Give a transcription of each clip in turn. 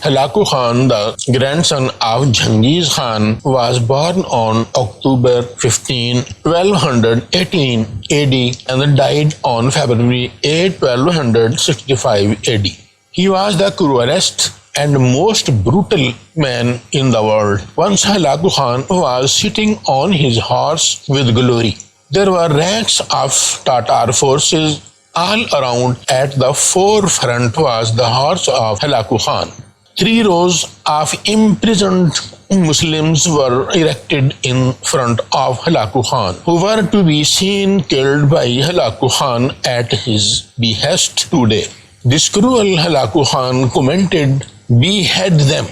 Halaku Khan, the grandson of Genghis Khan, was born on October 15, 1218 AD and died on February 8, 1265 AD. He was the cruelest and most brutal man in the world. Once Halaku Khan was sitting on his horse with glory. There were ranks of Tatar forces all around. At the forefront was the horse of Halaku Khan. 3 rows of imprisoned Muslims were erected in front of Halaku Khan, who were to be seen killed by Halaku Khan at his behest today. This cruel Halaku Khan commented, "Behead them."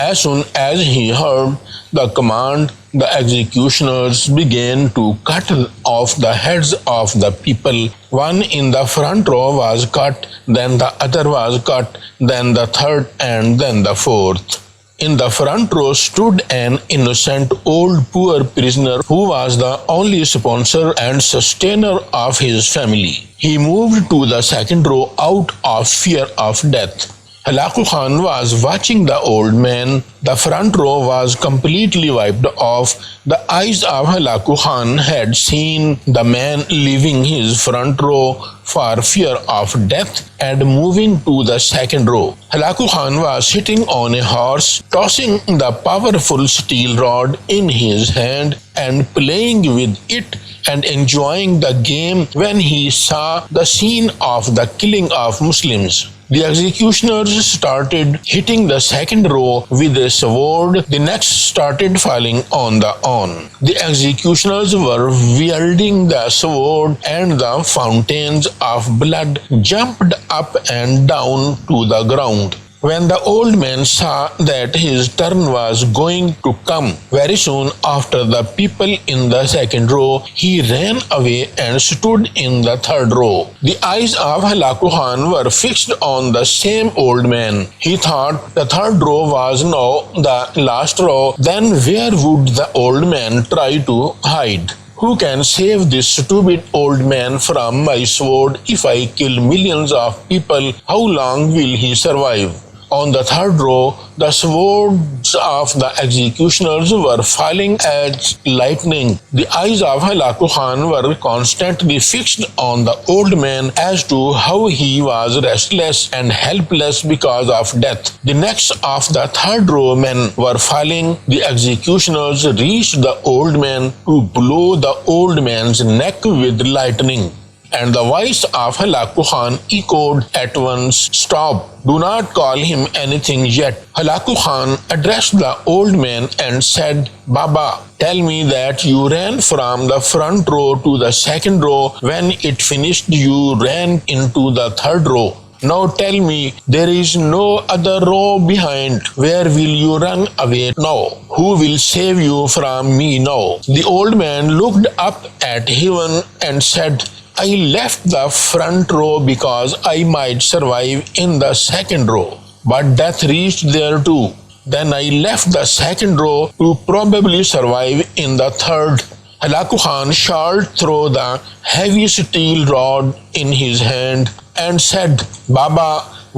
As soon as he heard the command, the executioners began to cut off the heads of the people. One in the front row was cut, then the other was cut, then the third, and then the fourth. In the front row stood an innocent old poor prisoner who was the only sponsor and sustainer of his family. He moved to the second row out of fear of death. Halaku Khan was watching the old man. The front row was completely wiped off. The eyes of Halaku Khan had seen the man leaving his front row for fear of death and moving to the second row. Halaku Khan was sitting on a horse, tossing the powerful steel rod in his hand and playing with it and enjoying the game when he saw the scene of the killing of Muslims. The executioners started hitting the second row with a sword. The next started falling on the on. The executioners were wielding the sword and the fountains of blood jumped up and down to the ground. When the old man saw that his turn was going to come very soon after the people in the second row, he ran away and stood in the third row. The eyes of Halaku Khan were fixed on the same old man. He thought the third row was now the last row. Then where would the old man try to hide? Who can save this stupid old man from my sword? If I kill millions of people, how long will he survive? On the third row, the swords of the executioners were falling as lightning. The eyes of Halaku Khan were constantly fixed on the old man as to how he was restless and helpless because of death. The necks of the third row men were falling. The executioners reached the old man to blow the old man's neck with lightning. And the voice of Halaku Khan echoed at once, "Stop, do not call him anything yet." Halaku Khan addressed the old man and said, "Baba, tell me that you ran from the front row to the second row. When it finished, you ran into the third row. Now tell me, there is no other row behind. Where will you run away now? Who will save you from me now?" The old man looked up at heaven and said, "I left the front row because I might survive in the second row, but death reached there too. Then I left the second row to probably survive in the third." Halaku Khan shot through the heavy steel rod in his hand and said, "Baba,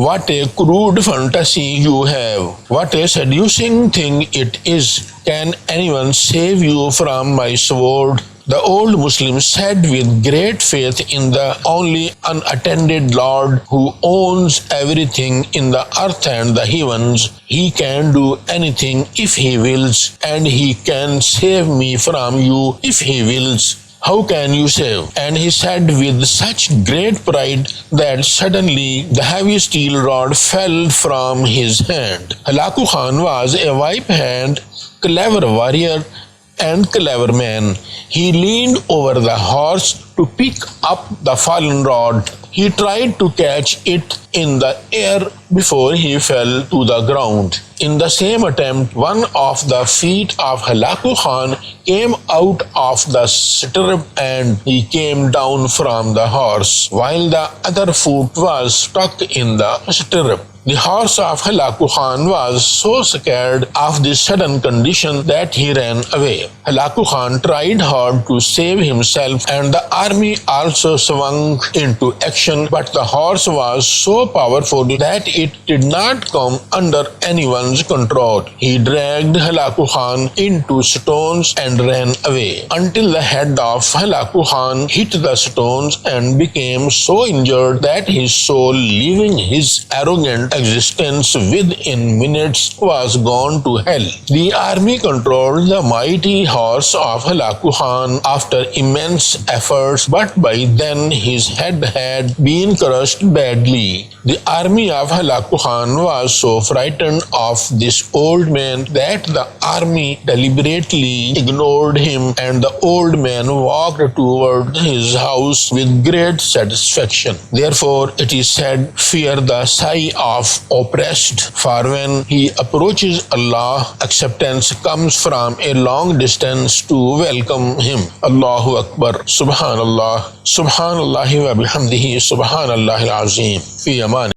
what a crude fantasy you have. What a seducing thing it is. Can anyone save you from my sword?" The old Muslim said with great faith in the only unattended Lord who owns everything in the earth and the heavens, "He can do anything if he wills, and he can save me from you if he wills. How can you save?" And he said with such great pride that suddenly the heavy steel rod fell from his hand. Halaku Khan was a white-handed, clever warrior and clever man. He leaned over the horse to pick up the fallen rod. He tried to catch it in the air before he fell to the ground. In the same attempt, one of the feet of Halaku Khan came out of the stirrup and he came down from the horse, while the other foot was stuck in the stirrup. The horse of Halaku Khan was so scared of this sudden condition that he ran away. Halaku Khan tried hard to save himself, and the army also swung into action, but the horse was so powerful that it did not come under anyone's control. He dragged Halaku Khan into stones and ran away until the head of Halaku Khan hit the stones and became so injured that his soul, leaving his arrogant existence within minutes, was gone to hell. The army controlled the mighty horse of Halaku Khan after immense efforts, but by then his head had been crushed badly. The army of Halaku Khan was so frightened of this old man that the army deliberately ignored him, and the old man walked toward his house with great satisfaction. Therefore, it is said, fear the sigh of oppressed, for when he approaches Allah, acceptance comes from a long distance to welcome him. Allahu Akbar. Subhanallah. Subhanallahi wa bihamdihi. Subhanallahil Azim. Fi